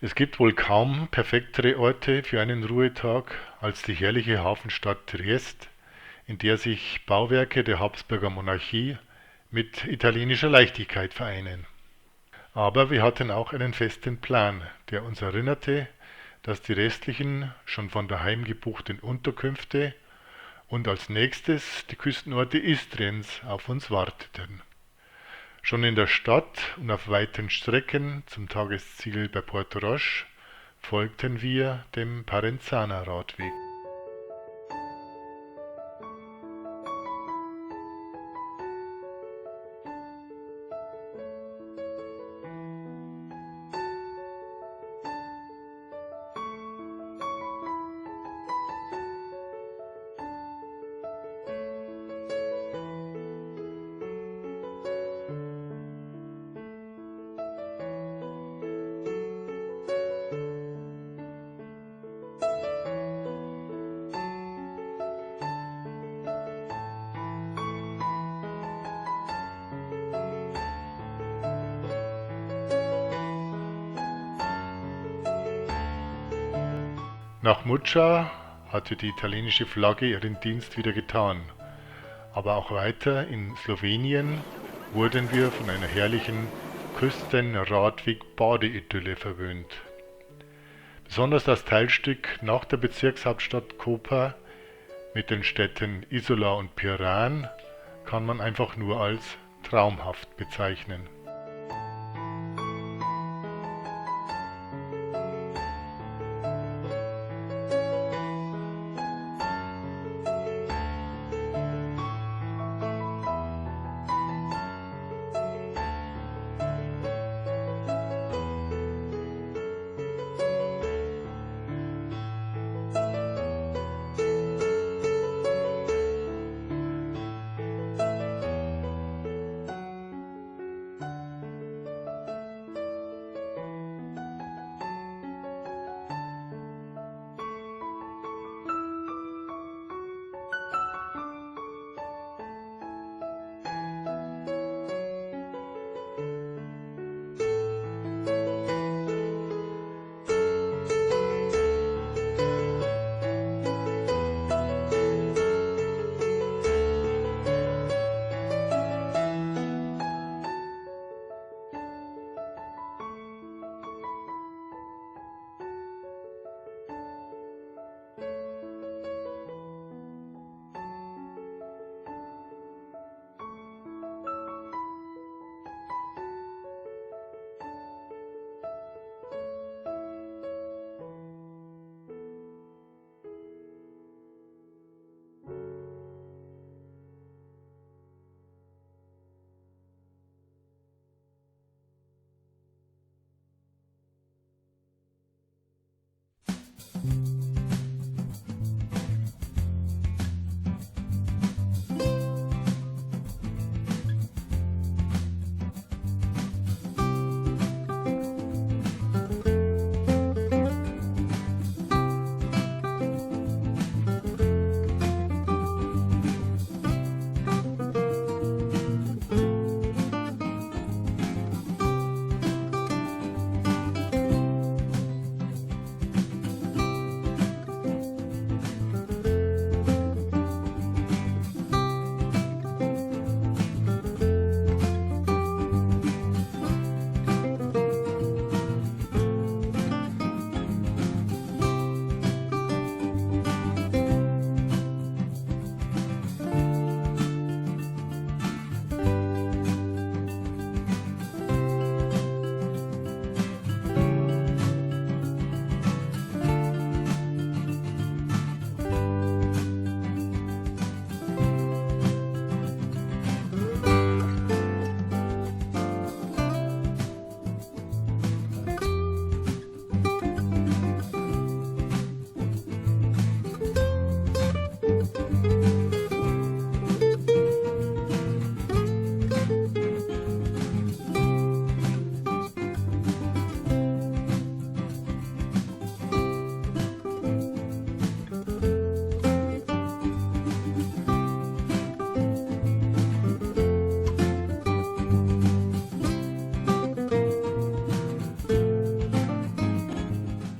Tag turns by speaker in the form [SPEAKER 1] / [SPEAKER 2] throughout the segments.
[SPEAKER 1] Es gibt wohl kaum perfektere Orte für einen Ruhetag als die herrliche Hafenstadt Triest, in der sich Bauwerke der Habsburger Monarchie mit italienischer Leichtigkeit vereinen. Aber wir hatten auch einen festen Plan, der uns erinnerte, dass die restlichen schon von daheim gebuchten Unterkünfte und als nächstes die Küstenorte Istriens auf uns warteten. Schon in der Stadt und auf weiten Strecken zum Tagesziel bei Porto Roche folgten wir dem Parenzana-Radweg. Nach Muccia hatte die italienische Flagge ihren Dienst wieder getan, aber auch weiter in Slowenien wurden wir von einer herrlichen Küstenradweg-Badeidylle verwöhnt. Besonders das Teilstück nach der Bezirkshauptstadt Koper mit den Städten Isola und Piran kann man einfach nur als traumhaft bezeichnen.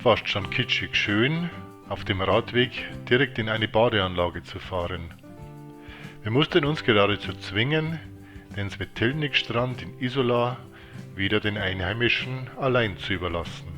[SPEAKER 1] fast schon kitschig schön, auf dem Radweg direkt in eine Badeanlage zu fahren. Wir mussten uns geradezu zwingen, den Svetljnik-Strand in Isola wieder den Einheimischen allein zu überlassen.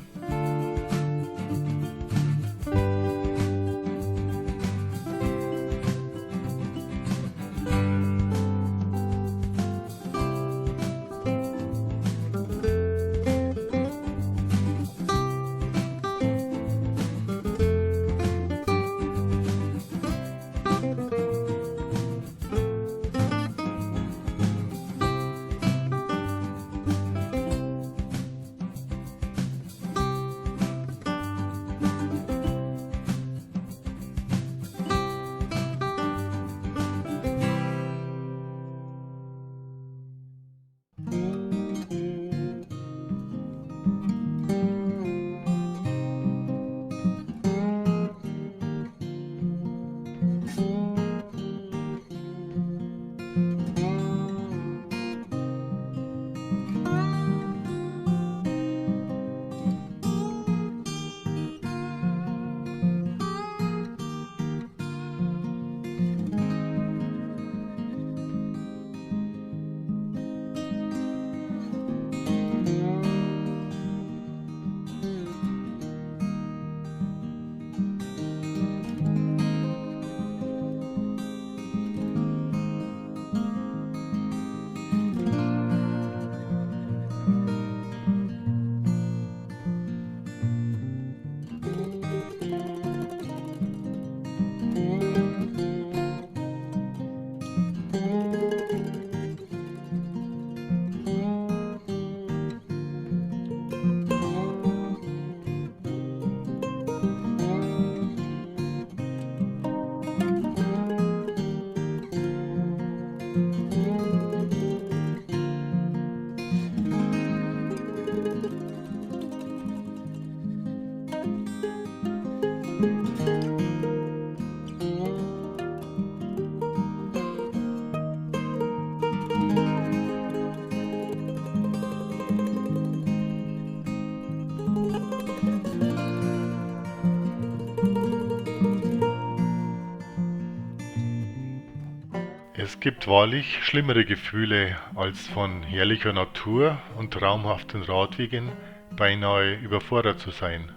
[SPEAKER 1] Es gibt wahrlich schlimmere Gefühle, als von herrlicher Natur und traumhaften Radwegen beinahe überfordert zu sein.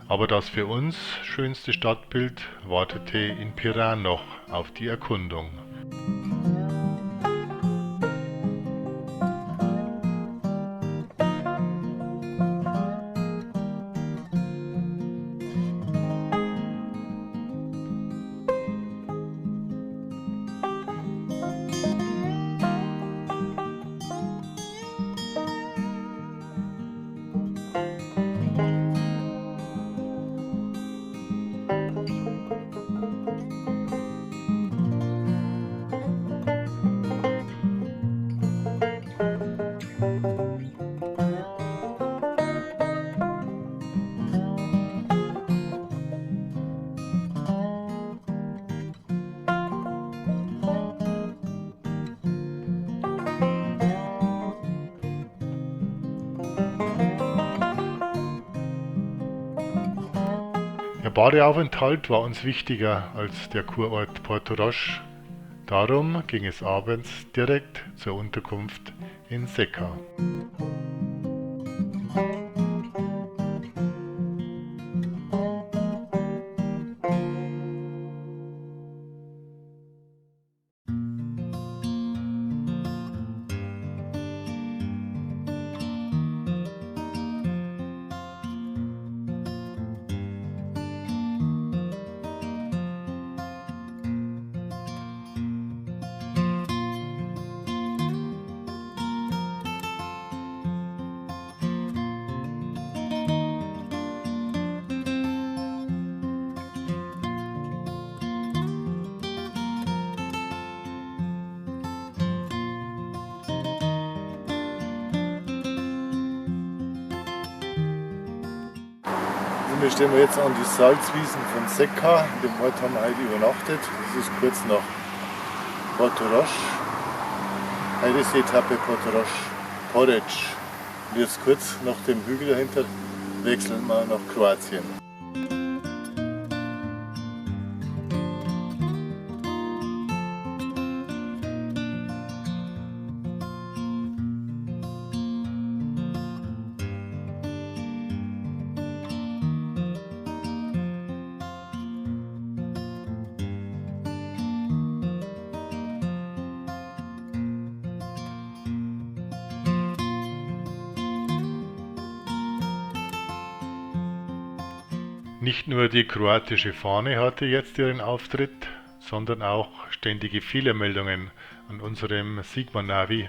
[SPEAKER 1] Aber das für uns schönste Stadtbild wartete in Piran noch auf die Erkundung. Der Badeaufenthalt war uns wichtiger als der Kurort Portorož. Darum ging es abends direkt zur Unterkunft in Šeka. Wir stehen jetzt an die Salzwiesen von Šeka. In dem Ort haben wir heute übernachtet. Das ist kurz nach Portorož. Heute ist die Etappe Portorož-Poreč. Und jetzt kurz nach dem Hügel dahinter
[SPEAKER 2] wechseln wir nach Kroatien.
[SPEAKER 1] Nicht nur die kroatische Fahne hatte jetzt ihren Auftritt, sondern auch ständige Fehlermeldungen an unserem Sigma-Navi,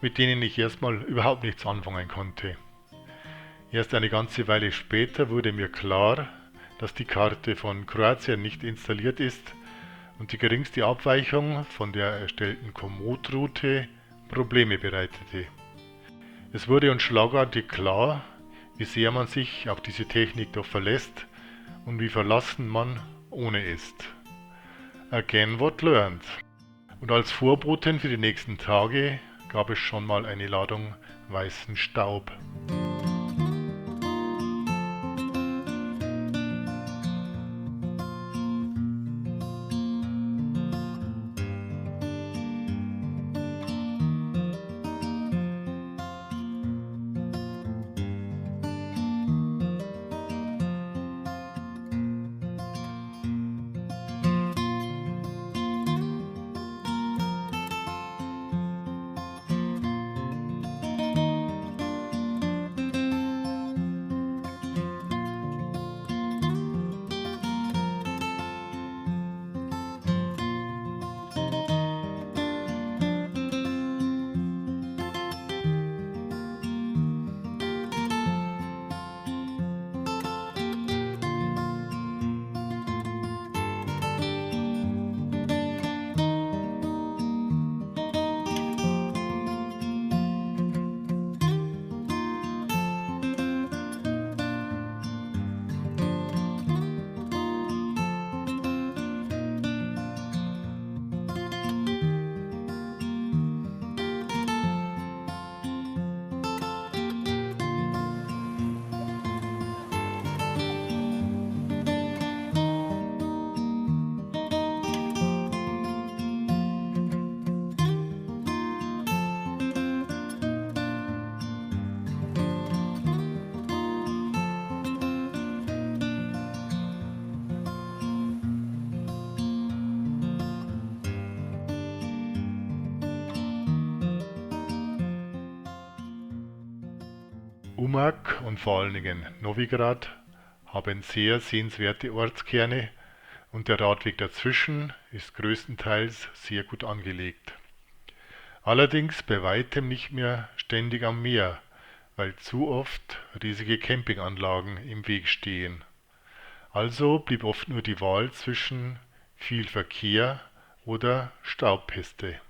[SPEAKER 1] mit denen ich erstmal überhaupt nichts anfangen konnte. Erst eine ganze Weile später wurde mir klar, dass die Karte von Kroatien nicht installiert ist und die geringste Abweichung von der erstellten Komoot-Route Probleme bereitete. Es wurde uns schlagartig klar, wie sehr man sich auf diese Technik doch verlässt und wie verlassen man ohne ist. Again what learned. Und als Vorboten für die nächsten Tage gab es schon mal eine Ladung weißen Staub. Umag und vor allen Dingen Novigrad haben sehr sehenswerte Ortskerne und der Radweg dazwischen ist größtenteils sehr gut angelegt. Allerdings bei weitem nicht mehr ständig am Meer, weil zu oft riesige Campinganlagen im Weg stehen. Also blieb oft nur die Wahl zwischen viel Verkehr oder Staubpiste.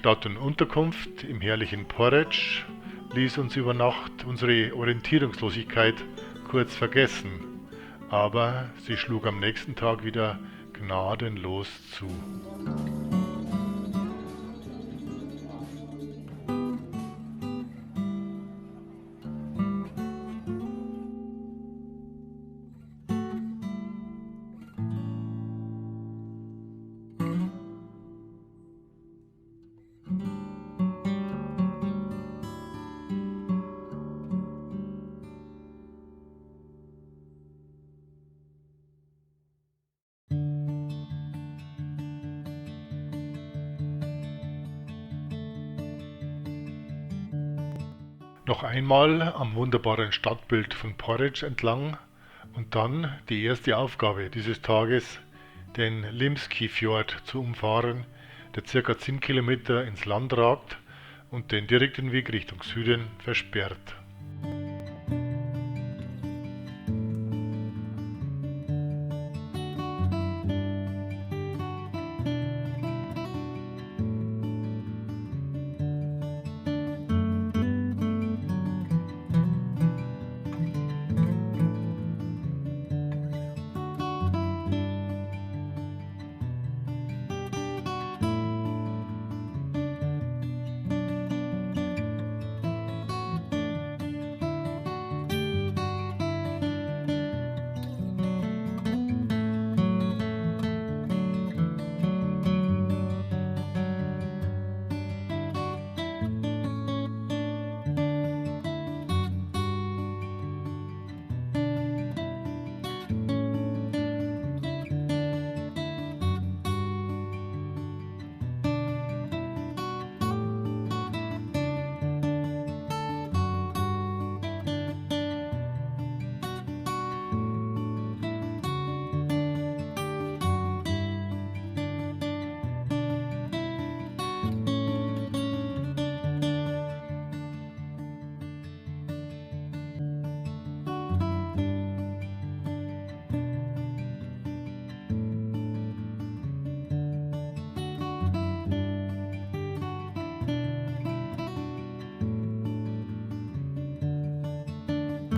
[SPEAKER 1] Stadt und Unterkunft im herrlichen Porridge ließ uns über Nacht unsere Orientierungslosigkeit kurz vergessen, aber sie schlug am nächsten Tag wieder gnadenlos zu. Noch einmal am wunderbaren Stadtbild von Porridge entlang und dann die erste Aufgabe dieses Tages, den Limski-Fjord zu umfahren, der ca. 10 Kilometer ins Land ragt und den direkten Weg Richtung Süden versperrt.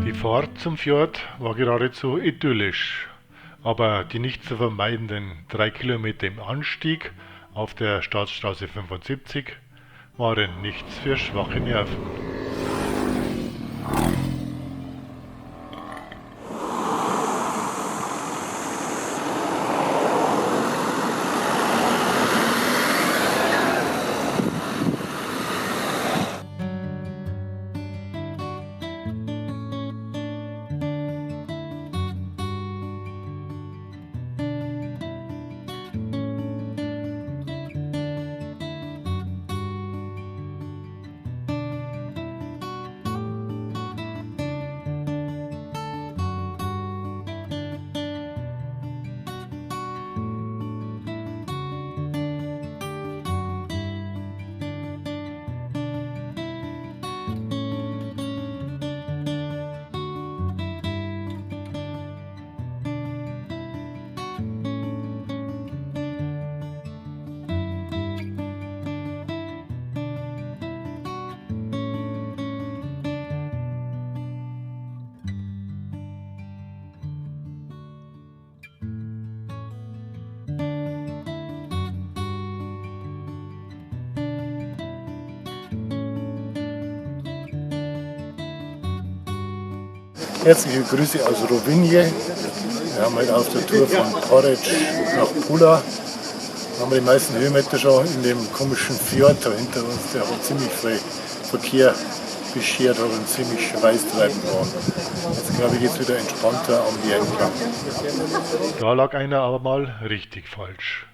[SPEAKER 1] Die Fahrt zum Fjord war geradezu idyllisch, aber die nicht zu vermeidenden 3 Kilometer im Anstieg auf der Staatsstraße 75 waren nichts für schwache Nerven.
[SPEAKER 2] Herzliche Grüße aus Rovinje. Wir haben heute auf der Tour von Porridge nach Pula. Da haben wir die meisten Höhenmeter schon in dem komischen Fjord da hinter uns. Der hat ziemlich viel Verkehr beschert hat und ziemlich schweißtreibend war. Jetzt glaube ich geht es wieder entspannter am Meer entlang.
[SPEAKER 1] Da lag einer aber mal richtig falsch.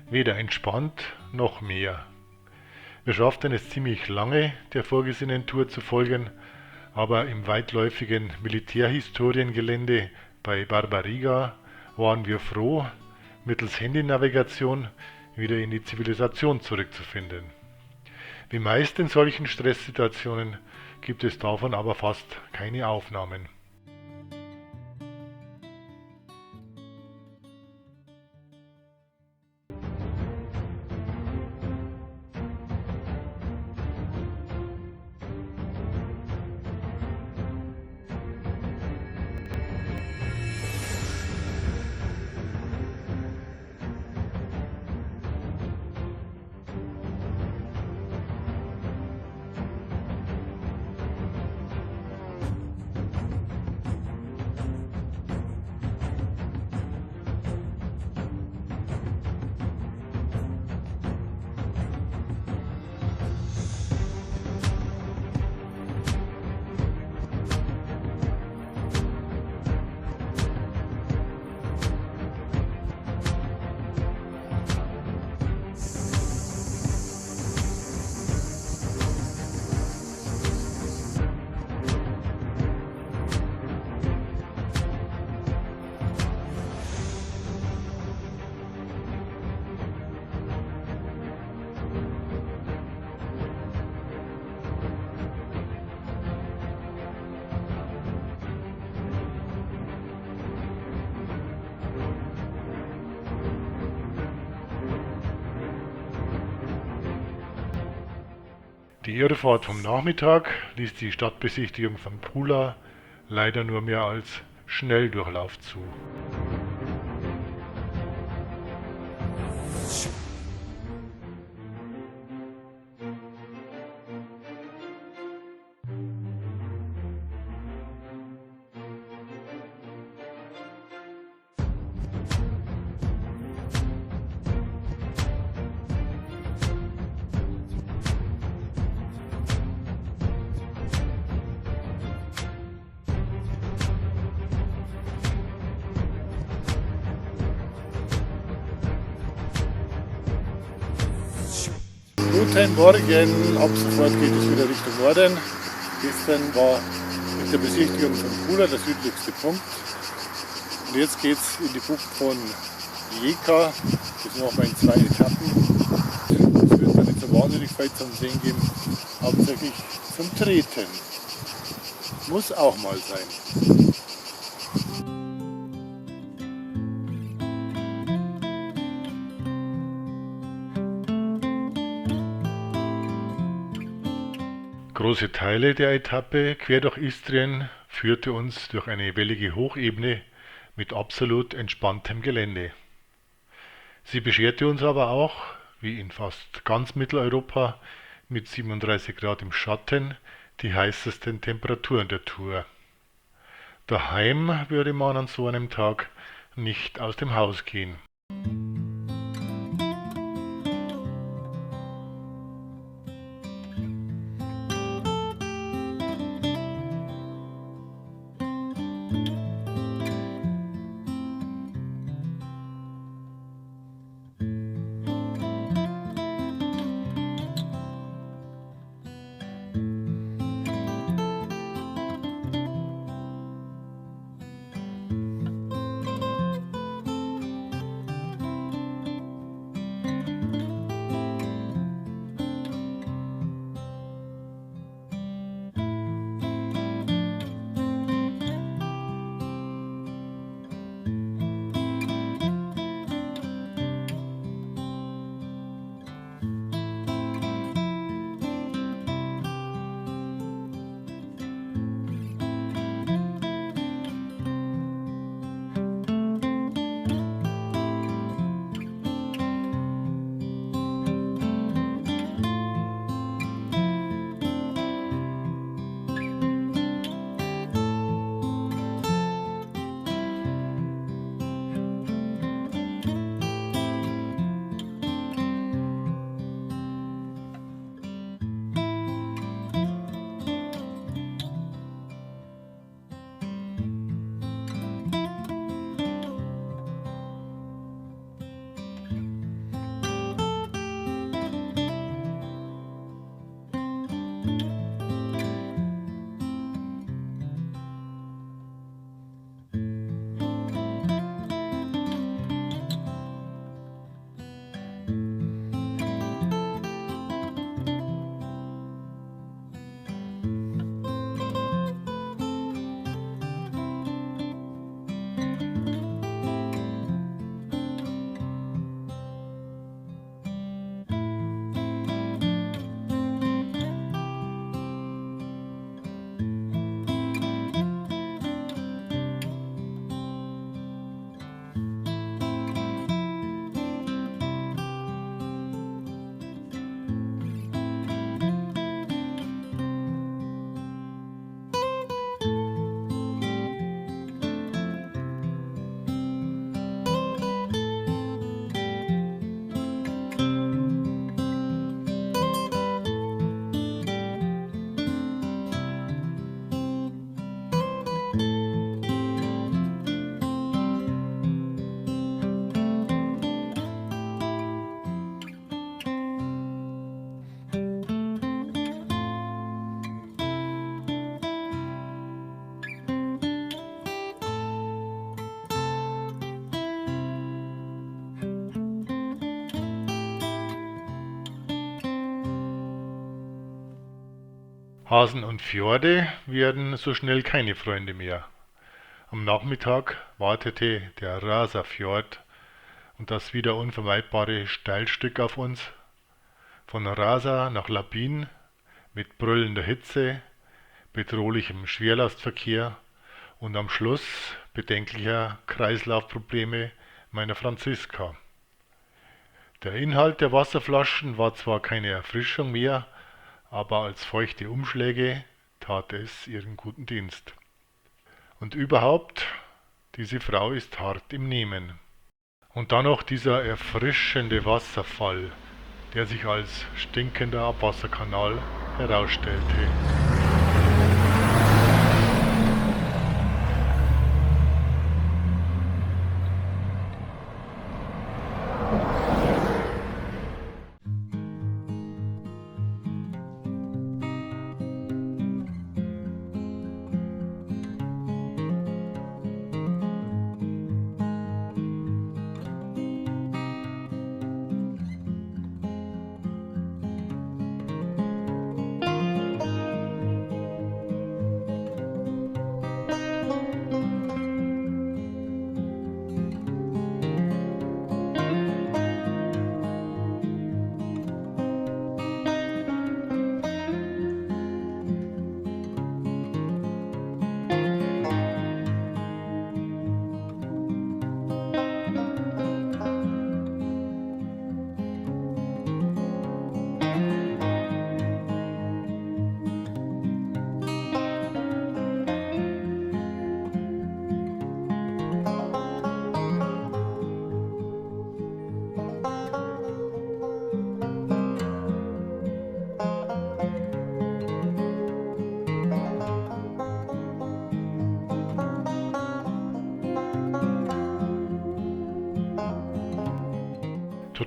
[SPEAKER 1] Weder entspannt noch mehr. Wir schafften es ziemlich lange, der vorgesehenen Tour zu folgen, aber im weitläufigen Militärhistoriengelände bei Barbariga waren wir froh, mittels Handynavigation wieder in die Zivilisation zurückzufinden. Wie meist in solchen Stresssituationen gibt es davon aber fast keine Aufnahmen. Die Irrfahrt vom Nachmittag ließ die Stadtbesichtigung von Pula leider nur mehr als Schnelldurchlauf zu.
[SPEAKER 2] Guten Morgen, ab sofort geht es wieder Richtung Norden. Gestern war mit der Besichtigung von Pula der südlichste Punkt. Und jetzt geht es in die Bucht von Rijeka. Das machen wir in 2 Etappen. Es wird da nicht so wahnsinnig viel zum Sehen geben, hauptsächlich zum Treten. Muss auch mal sein.
[SPEAKER 1] Große Teile der Etappe quer durch Istrien führte uns durch eine wellige Hochebene mit absolut entspanntem Gelände. Sie bescherte uns aber auch, wie in fast ganz Mitteleuropa, mit 37 Grad im Schatten die heißesten Temperaturen der Tour. Daheim würde man an so einem Tag nicht aus dem Haus gehen. Hasen und Fjorde werden so schnell keine Freunde mehr. Am Nachmittag wartete der Rasa-Fjord und das wieder unvermeidbare Steilstück auf uns. Von Rasa nach Labin mit brüllender Hitze, bedrohlichem Schwerlastverkehr und am Schluss bedenklicher Kreislaufprobleme meiner Franziska. Der Inhalt der Wasserflaschen war zwar keine Erfrischung mehr, aber als feuchte Umschläge tat es ihren guten Dienst. Und überhaupt, diese Frau ist hart im Nehmen. Und dann noch dieser erfrischende Wasserfall, der sich als stinkender Abwasserkanal herausstellte.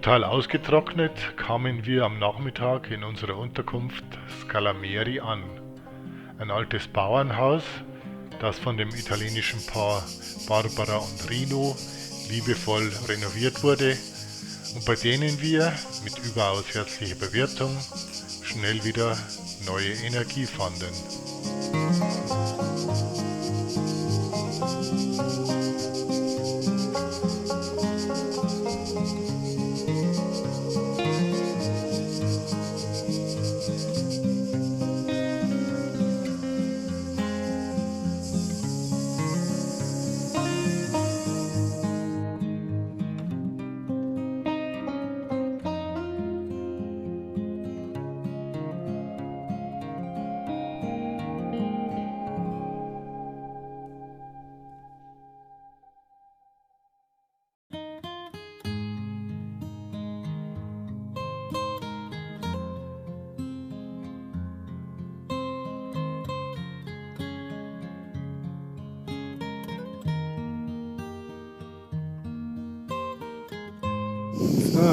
[SPEAKER 1] Total ausgetrocknet kamen wir am Nachmittag in unserer Unterkunft Scalameri an. Ein altes Bauernhaus, das von dem italienischen Paar Barbara und Rino liebevoll renoviert wurde und bei denen wir mit überaus herzlicher Bewirtung schnell wieder neue Energie fanden.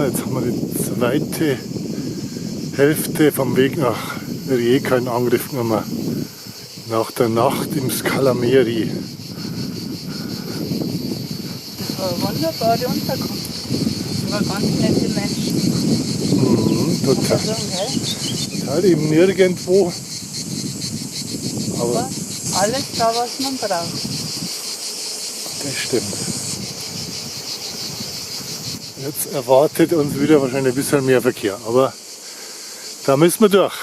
[SPEAKER 2] Jetzt haben wir die zweite Hälfte vom Weg nach Rijeka in Angriff genommen. Nach der Nacht im Scalameri.
[SPEAKER 3] Das war eine wunderbare Unterkunft. Das waren ganz nette Menschen.
[SPEAKER 2] Total. Total eben nirgendwo. Aber
[SPEAKER 3] alles da, was man braucht.
[SPEAKER 2] das stimmt. Jetzt erwartet uns wieder wahrscheinlich ein bisschen mehr Verkehr, aber da müssen wir durch.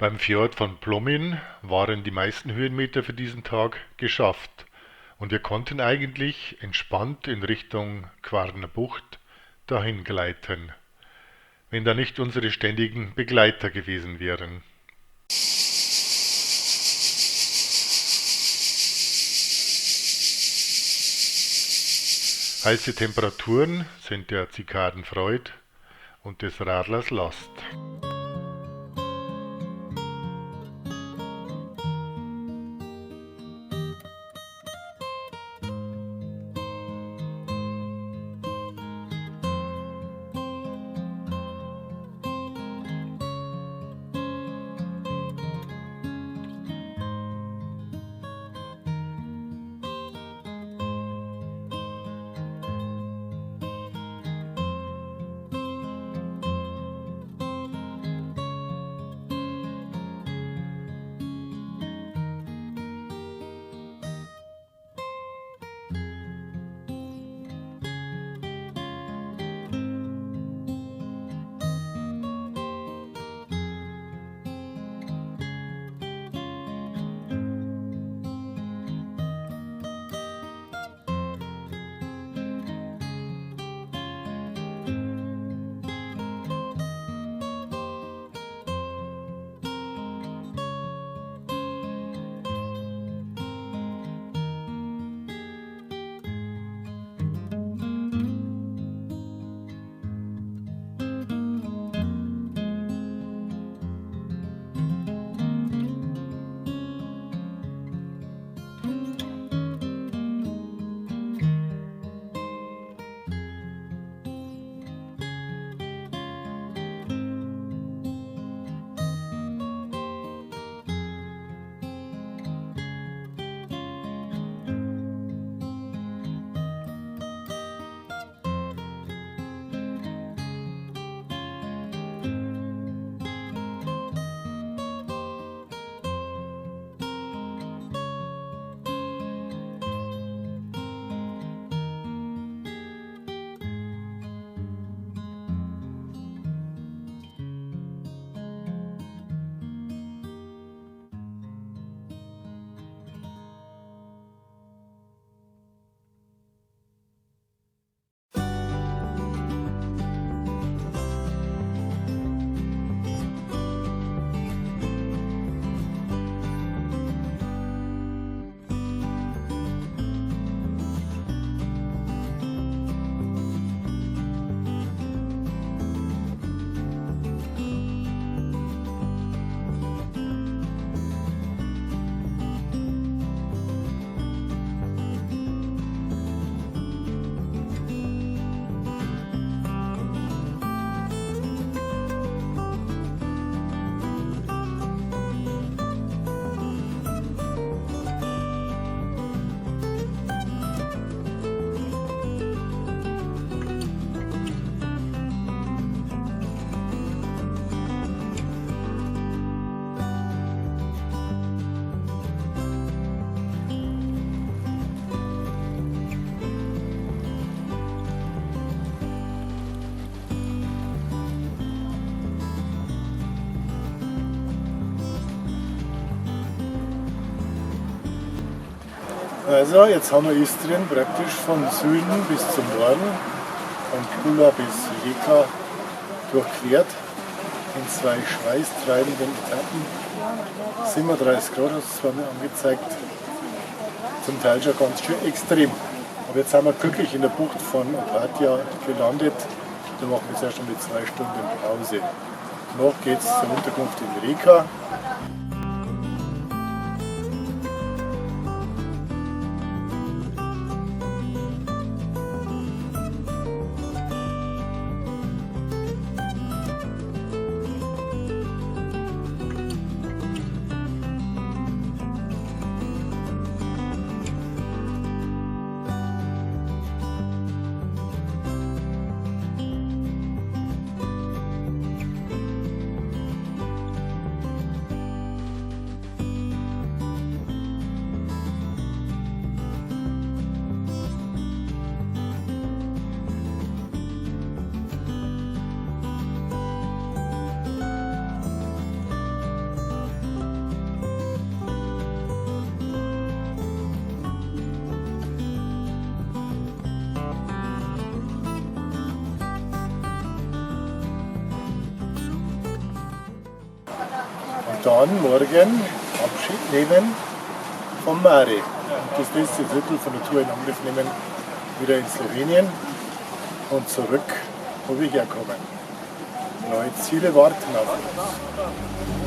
[SPEAKER 1] Beim Fjord von Plomin waren die meisten Höhenmeter für diesen Tag geschafft und wir konnten eigentlich entspannt in Richtung Kvarner Bucht dahin gleiten, wenn da nicht unsere ständigen Begleiter gewesen wären. Heiße Temperaturen sind der Zikaden Freud und des Radlers Last.
[SPEAKER 2] Also jetzt haben wir Istrien praktisch vom Süden bis zum Norden, von Pula bis Rijeka durchquert, in zwei schweißtreibenden Etappen. 37 Grad hat es zwar mir angezeigt, zum Teil schon ganz schön extrem. Aber jetzt sind wir glücklich in der Bucht von Opatija gelandet. Da machen wir jetzt erst einmal 2 Stunden Pause. Noch geht es zur Unterkunft in Rijeka. Dann morgen Abschied nehmen vom Mare. Und das letzte Drittel von der Tour in Angriff nehmen wieder in Slowenien und zurück, wo wir herkommen. Neue Ziele warten auf uns.